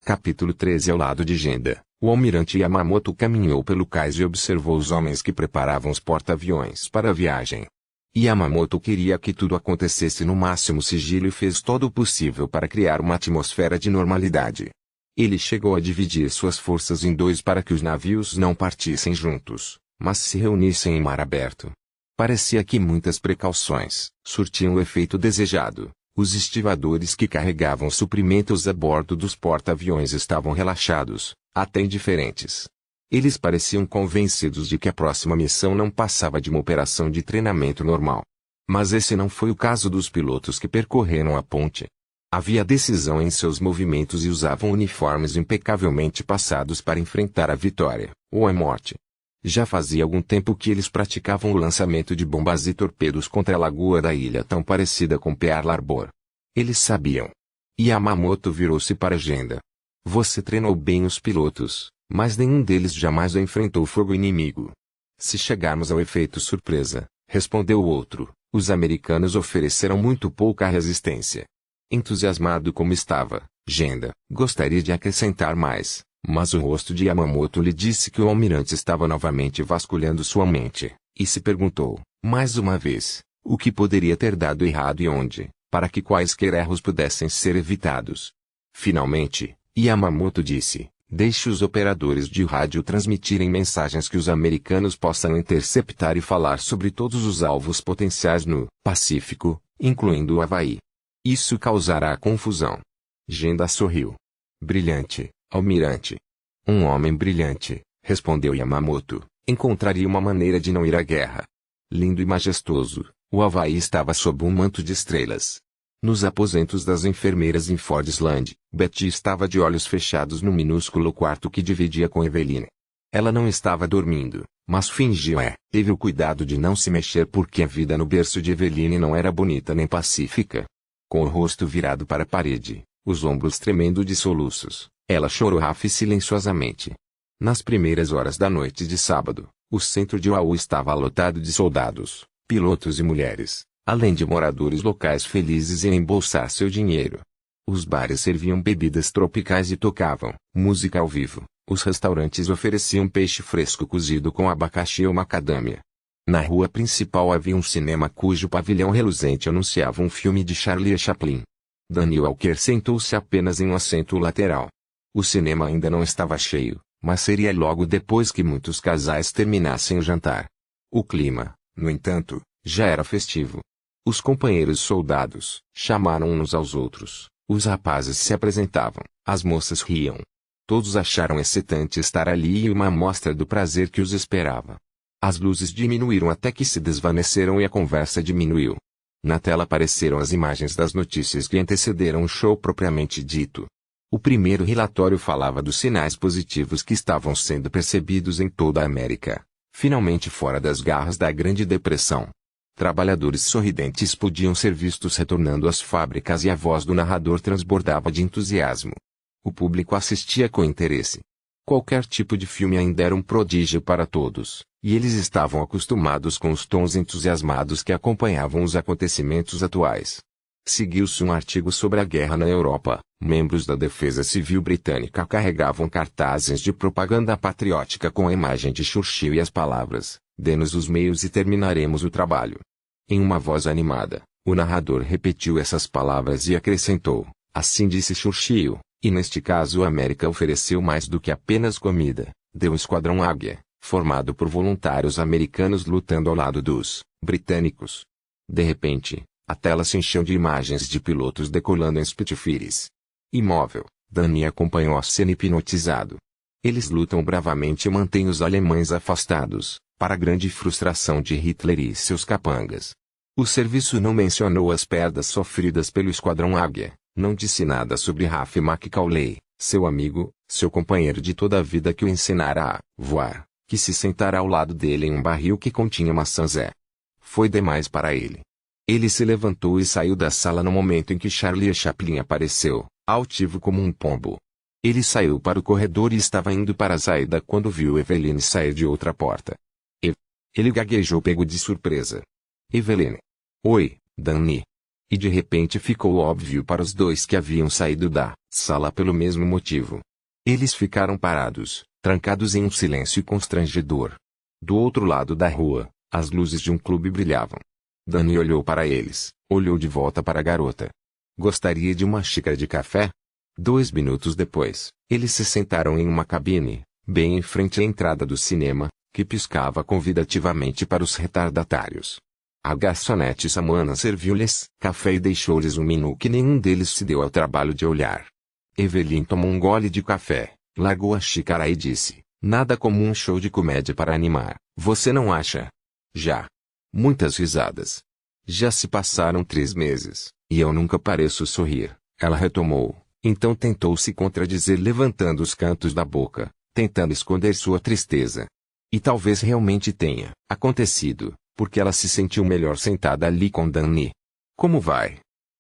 Capítulo 13. Ao lado de Genda, o almirante Yamamoto caminhou pelo cais e observou os homens que preparavam os porta-aviões para a viagem. Yamamoto queria que tudo acontecesse no máximo sigilo e fez todo o possível para criar uma atmosfera de normalidade. Ele chegou a dividir suas forças em dois para que os navios não partissem juntos, mas se reunissem em mar aberto. Parecia que muitas precauções surtiam o efeito desejado. Os estivadores que carregavam suprimentos a bordo dos porta-aviões estavam relaxados, até indiferentes. Eles pareciam convencidos de que a próxima missão não passava de uma operação de treinamento normal. Mas esse não foi o caso dos pilotos que percorreram a ponte. Havia decisão em seus movimentos e usavam uniformes impecavelmente passados para enfrentar a vitória, ou a morte. Já fazia algum tempo que eles praticavam o lançamento de bombas e torpedos contra a lagoa da ilha tão parecida com Pearl Harbor. Eles sabiam. Yamamoto virou-se para Genda. Você treinou bem os pilotos, mas nenhum deles jamais enfrentou fogo inimigo. Se chegarmos ao efeito surpresa, respondeu o outro, os americanos ofereceram muito pouca resistência. Entusiasmado como estava, Genda gostaria de acrescentar mais. Mas o rosto de Yamamoto lhe disse que o almirante estava novamente vasculhando sua mente, e se perguntou, mais uma vez, o que poderia ter dado errado e onde, para que quaisquer erros pudessem ser evitados. Finalmente, Yamamoto disse, deixe os operadores de rádio transmitirem mensagens que os americanos possam interceptar e falar sobre todos os alvos potenciais no Pacífico, incluindo o Havaí. Isso causará confusão. Genda sorriu. Brilhante. Almirante. Um homem brilhante, respondeu Yamamoto, encontraria uma maneira de não ir à guerra. Lindo e majestoso, o Havaí estava sob um manto de estrelas. Nos aposentos das enfermeiras em Fordisland, Betty estava de olhos fechados no minúsculo quarto que dividia com Eveline. Ela não estava dormindo, mas fingiu teve o cuidado de não se mexer porque a vida no berço de Eveline não era bonita nem pacífica. Com o rosto virado para a parede, os ombros tremendo de soluços, ela chorou silenciosamente. Nas primeiras horas da noite de sábado, o centro de Oahu estava lotado de soldados, pilotos e mulheres, além de moradores locais felizes em embolsar seu dinheiro. Os bares serviam bebidas tropicais e tocavam música ao vivo. Os restaurantes ofereciam peixe fresco cozido com abacaxi ou macadâmia. Na rua principal havia um cinema cujo pavilhão reluzente anunciava um filme de Charlie Chaplin. Daniel Walker sentou-se apenas em um assento lateral. O cinema ainda não estava cheio, mas seria logo depois que muitos casais terminassem o jantar. O clima, no entanto, já era festivo. Os companheiros soldados chamaram uns aos outros, os rapazes se apresentavam, as moças riam. Todos acharam excitante estar ali e uma amostra do prazer que os esperava. As luzes diminuíram até que se desvaneceram e a conversa diminuiu. Na tela apareceram as imagens das notícias que antecederam o show propriamente dito. O primeiro relatório falava dos sinais positivos que estavam sendo percebidos em toda a América, finalmente fora das garras da Grande Depressão. Trabalhadores sorridentes podiam ser vistos retornando às fábricas e a voz do narrador transbordava de entusiasmo. O público assistia com interesse. Qualquer tipo de filme ainda era um prodígio para todos, e eles estavam acostumados com os tons entusiasmados que acompanhavam os acontecimentos atuais. Seguiu-se um artigo sobre a guerra na Europa. Membros da Defesa Civil Britânica carregavam cartazes de propaganda patriótica com a imagem de Churchill e as palavras, dê-nos os meios e terminaremos o trabalho. Em uma voz animada, o narrador repetiu essas palavras e acrescentou, assim disse Churchill, e neste caso a América ofereceu mais do que apenas comida, deu o Esquadrão Águia, formado por voluntários americanos lutando ao lado dos britânicos. De repente, a tela se encheu de imagens de pilotos decolando em Spitfires. Imóvel, Danny acompanhou a cena hipnotizado. Eles lutam bravamente e mantêm os alemães afastados, para a grande frustração de Hitler e seus capangas. O serviço não mencionou as perdas sofridas pelo Esquadrão Águia, não disse nada sobre Ralph McCauley, seu amigo, seu companheiro de toda a vida que o ensinara a voar, que se sentará ao lado dele em um barril que continha maçãs. Foi demais para ele. Ele se levantou e saiu da sala no momento em que Charlie Chaplin apareceu, altivo como um pombo. Ele saiu para o corredor e estava indo para a saída quando viu Eveline sair de outra porta. Ele gaguejou pego de surpresa. Eveline. Oi, Danny. E de repente ficou óbvio para os dois que haviam saído da sala pelo mesmo motivo. Eles ficaram parados, trancados em um silêncio constrangedor. Do outro lado da rua, as luzes de um clube brilhavam. Danny olhou para eles, olhou de volta para a garota. Gostaria de uma xícara de café? 2 minutos depois, eles se sentaram em uma cabine, bem em frente à entrada do cinema, que piscava convidativamente para os retardatários. A garçonete Samana serviu-lhes café e deixou-lhes um menu que nenhum deles se deu ao trabalho de olhar. Evelyn tomou um gole de café, largou a xícara e disse, nada como um show de comédia para animar, você não acha? Já. Muitas risadas. Já se passaram 3 meses, e eu nunca pareço sorrir, ela retomou, então tentou se contradizer levantando os cantos da boca, tentando esconder sua tristeza. E talvez realmente tenha acontecido, porque ela se sentiu melhor sentada ali com Danny. Como vai?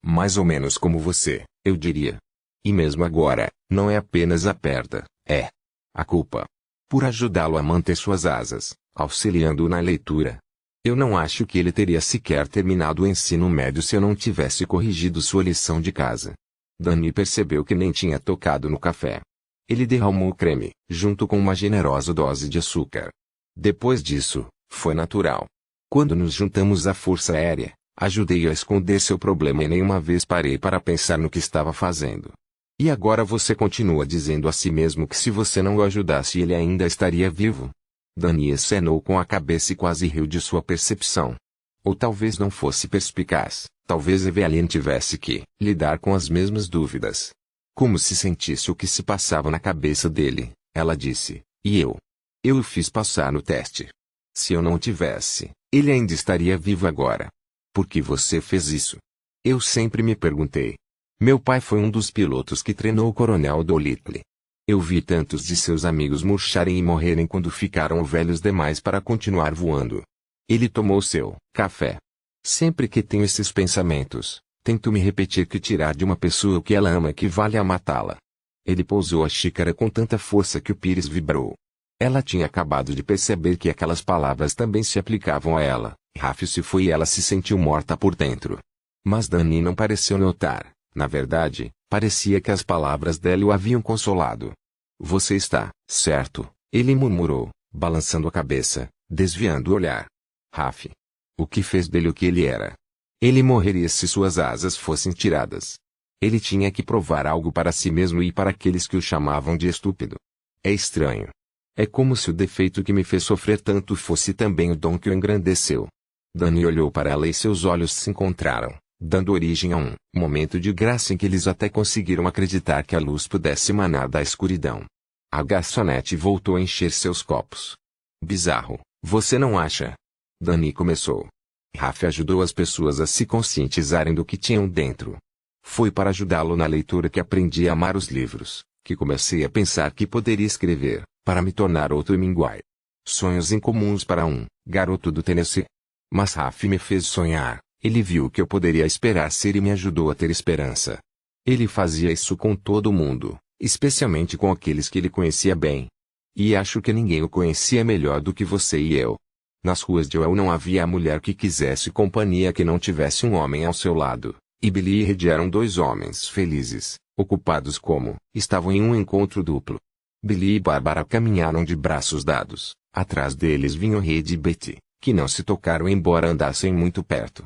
Mais ou menos como você, eu diria. E mesmo agora, não é apenas a perda, é a culpa. Por ajudá-lo a manter suas asas, auxiliando-o na leitura. Eu não acho que ele teria sequer terminado o ensino médio se eu não tivesse corrigido sua lição de casa. Danny percebeu que nem tinha tocado no café. Ele derramou o creme, junto com uma generosa dose de açúcar. Depois disso, foi natural. Quando nos juntamos à Força Aérea, ajudei-o a esconder seu problema e nenhuma vez parei para pensar no que estava fazendo. E agora você continua dizendo a si mesmo que se você não o ajudasse ele ainda estaria vivo? Danny acenou com a cabeça e quase riu de sua percepção. Ou talvez não fosse perspicaz, talvez Evelyn tivesse que lidar com as mesmas dúvidas. Como se sentisse o que se passava na cabeça dele, ela disse, e eu? Eu o fiz passar no teste. Se eu não o tivesse, ele ainda estaria vivo agora. Por que você fez isso? Eu sempre me perguntei. Meu pai foi um dos pilotos que treinou o Coronel Dolittle. Eu vi tantos de seus amigos murcharem e morrerem quando ficaram velhos demais para continuar voando. Ele tomou seu café. Sempre que tenho esses pensamentos, tento me repetir que tirar de uma pessoa o que ela ama equivale a matá-la. Ele pousou a xícara com tanta força que o pires vibrou. Ela tinha acabado de perceber que aquelas palavras também se aplicavam a ela. Rafe se foi e ela se sentiu morta por dentro. Mas Danny não pareceu notar. Na verdade, parecia que as palavras dela o haviam consolado. Você está certo, ele murmurou, balançando a cabeça, desviando o olhar. Rafe. O que fez dele o que ele era? Ele morreria se suas asas fossem tiradas. Ele tinha que provar algo para si mesmo e para aqueles que o chamavam de estúpido. É estranho. É como se o defeito que me fez sofrer tanto fosse também o dom que o engrandeceu. Danny olhou para ela e seus olhos se encontraram, dando origem a um momento de graça em que eles até conseguiram acreditar que a luz pudesse emanar da escuridão. A garçonete voltou a encher seus copos. Bizarro, você não acha? Danny começou. Rafe ajudou as pessoas a se conscientizarem do que tinham dentro. Foi para ajudá-lo na leitura que aprendi a amar os livros, que comecei a pensar que poderia escrever, para me tornar outro Hemingway. Sonhos incomuns para um garoto do Tennessee. Mas Rafe me fez sonhar, ele viu o que eu poderia esperar ser e me ajudou a ter esperança. Ele fazia isso com todo mundo, especialmente com aqueles que ele conhecia bem. E acho que ninguém o conhecia melhor do que você e eu. Nas ruas de Joel não havia mulher que quisesse companhia que não tivesse um homem ao seu lado, e Billy e Red eram 2 homens felizes, ocupados como estavam em um encontro duplo. Billy e Bárbara caminharam de braços dados, atrás deles vinham Red e Betty, que não se tocaram embora andassem muito perto.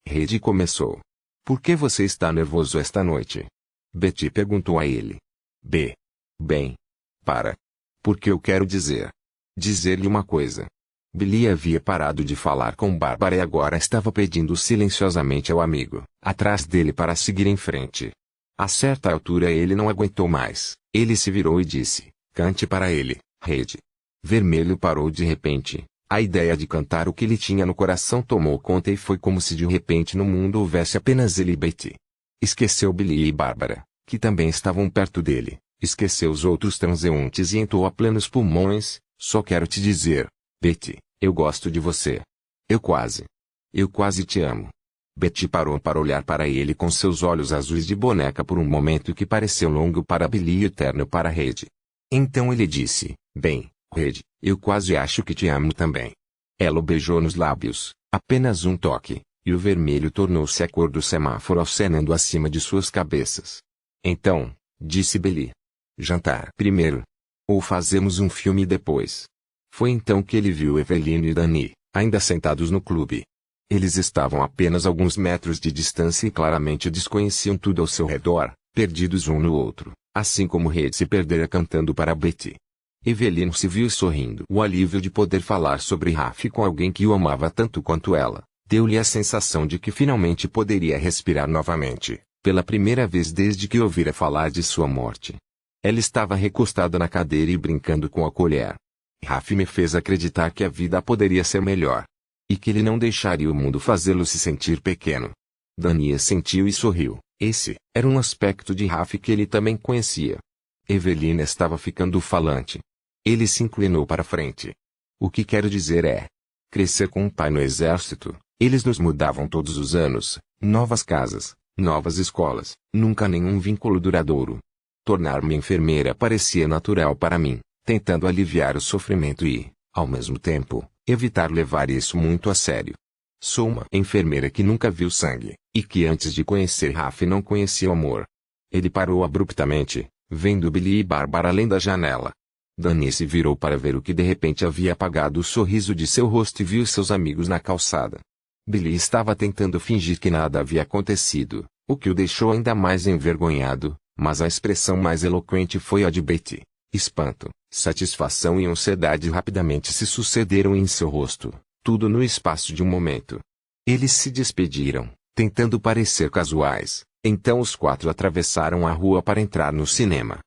Red começou. Por que você está nervoso esta noite? Betty perguntou a ele. Bem. Porque eu quero dizer-lhe uma coisa. Billy havia parado de falar com Bárbara e agora estava pedindo silenciosamente ao amigo, atrás dele para seguir em frente. A certa altura ele não aguentou mais, ele se virou e disse, cante para ele, Red. Vermelho parou de repente, a ideia de cantar o que ele tinha no coração tomou conta e foi como se de repente no mundo houvesse apenas ele e Betty. Esqueceu Billy e Bárbara, que também estavam perto dele, esqueceu os outros transeuntes e entoou a plenos pulmões, só quero te dizer, Betty, eu gosto de você. Eu quase te amo. Betty parou para olhar para ele com seus olhos azuis de boneca por um momento que pareceu longo para Billy e eterno para Red. Então ele disse, bem, Red, eu quase acho que te amo também. Ela o beijou nos lábios, apenas um toque, e o vermelho tornou-se a cor do semáforo acenando acima de suas cabeças. Então, disse Billy. Jantar primeiro. Ou fazemos um filme depois. Foi então que ele viu Evelyn e Danny, ainda sentados no clube. Eles estavam a apenas alguns metros de distância e claramente desconheciam tudo ao seu redor, perdidos um no outro, assim como Reed se perdera cantando para Betty. Evelyn se viu sorrindo. O alívio de poder falar sobre Raf com alguém que o amava tanto quanto ela, deu-lhe a sensação de que finalmente poderia respirar novamente, pela primeira vez desde que ouvira falar de sua morte. Ela estava recostada na cadeira e brincando com a colher. Raf me fez acreditar que a vida poderia ser melhor. E que ele não deixaria o mundo fazê-lo se sentir pequeno. Danny sentiu e sorriu. Esse era um aspecto de Raf que ele também conhecia. Evelyn estava ficando falante. Ele se inclinou para frente. O que quero dizer é... Crescer com um pai no exército, eles nos mudavam todos os anos, novas casas, novas escolas, nunca nenhum vínculo duradouro. Tornar-me enfermeira parecia natural para mim, tentando aliviar o sofrimento e, ao mesmo tempo, evitar levar isso muito a sério. Sou uma enfermeira que nunca viu sangue, e que antes de conhecer Raf não conhecia o amor. Ele parou abruptamente, vendo Billy e Bárbara além da janela. Danny se virou para ver o que de repente havia apagado o sorriso de seu rosto e viu seus amigos na calçada. Billy estava tentando fingir que nada havia acontecido, o que o deixou ainda mais envergonhado, mas a expressão mais eloquente foi a de Betty. Espanto, satisfação e ansiedade rapidamente se sucederam em seu rosto, tudo no espaço de um momento. Eles se despediram, tentando parecer casuais, então os quatro atravessaram a rua para entrar no cinema.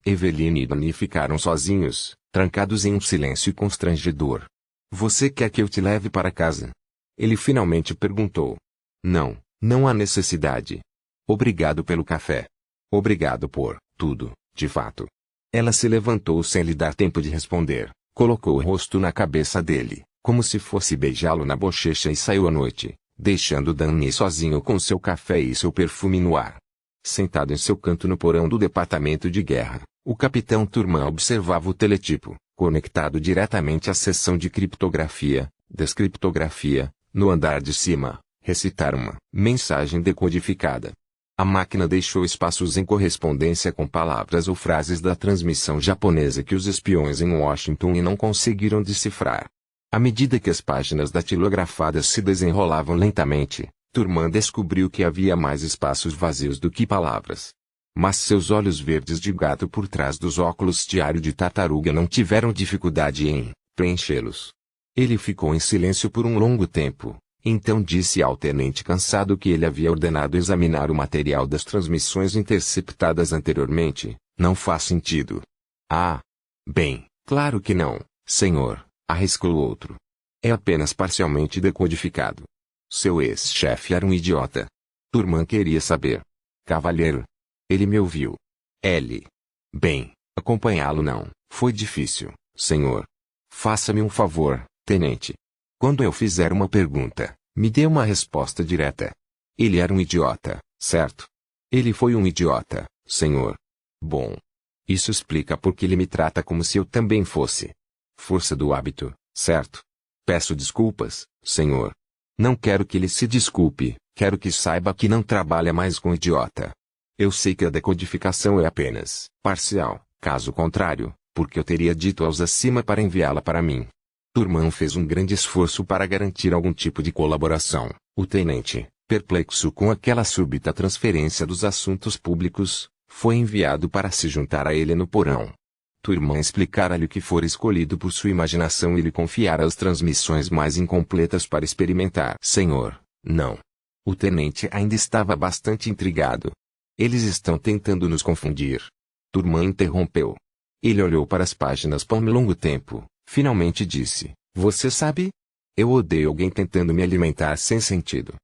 Evelyn e Danny ficaram sozinhos, trancados em um silêncio constrangedor. Você quer que eu te leve para casa? Ele finalmente perguntou. Não, não há necessidade. Obrigado pelo café. Obrigado por tudo, de fato. Ela se levantou sem lhe dar tempo de responder, colocou o rosto na cabeça dele, como se fosse beijá-lo na bochecha e saiu à noite, deixando Danny sozinho com seu café e seu perfume no ar. Sentado em seu canto no porão do departamento de guerra, o capitão Turman observava o teletipo, conectado diretamente à seção de criptografia, descriptografia, no andar de cima, recitar uma mensagem decodificada. A máquina deixou espaços em correspondência com palavras ou frases da transmissão japonesa que os espiões em Washington não conseguiram decifrar. À medida que as páginas datilografadas se desenrolavam lentamente, Turman descobriu que havia mais espaços vazios do que palavras. Mas seus olhos verdes de gato por trás dos óculos diário de tartaruga não tiveram dificuldade em preenchê-los. Ele ficou em silêncio por um longo tempo. Então disse ao tenente cansado que ele havia ordenado examinar o material das transmissões interceptadas anteriormente. Não faz sentido. Ah! Bem, claro que não, senhor, arriscou o outro. É apenas parcialmente decodificado. Seu ex-chefe era um idiota. Turman queria saber. Cavalheiro. Ele me ouviu. L. Bem, acompanhá-lo não, foi difícil, senhor. Faça-me um favor, tenente. Quando eu fizer uma pergunta, me dê uma resposta direta. Ele era um idiota, certo? Ele foi um idiota, senhor. Bom. Isso explica por que ele me trata como se eu também fosse. Força do hábito, certo? Peço desculpas, senhor. Não quero que ele se desculpe, quero que saiba que não trabalha mais com idiota. Eu sei que a decodificação é apenas parcial, caso contrário, porque eu teria dito aos acima para enviá-la para mim. Turman fez um grande esforço para garantir algum tipo de colaboração. O tenente, perplexo com aquela súbita transferência dos assuntos públicos, foi enviado para se juntar a ele no porão. Turman explicara-lhe o que fora escolhido por sua imaginação e lhe confiara as transmissões mais incompletas para experimentar. Senhor, não. O tenente ainda estava bastante intrigado. Eles estão tentando nos confundir. Turman interrompeu. Ele olhou para as páginas por um longo tempo. Finalmente disse, você sabe? Eu odeio alguém tentando me alimentar sem sentido.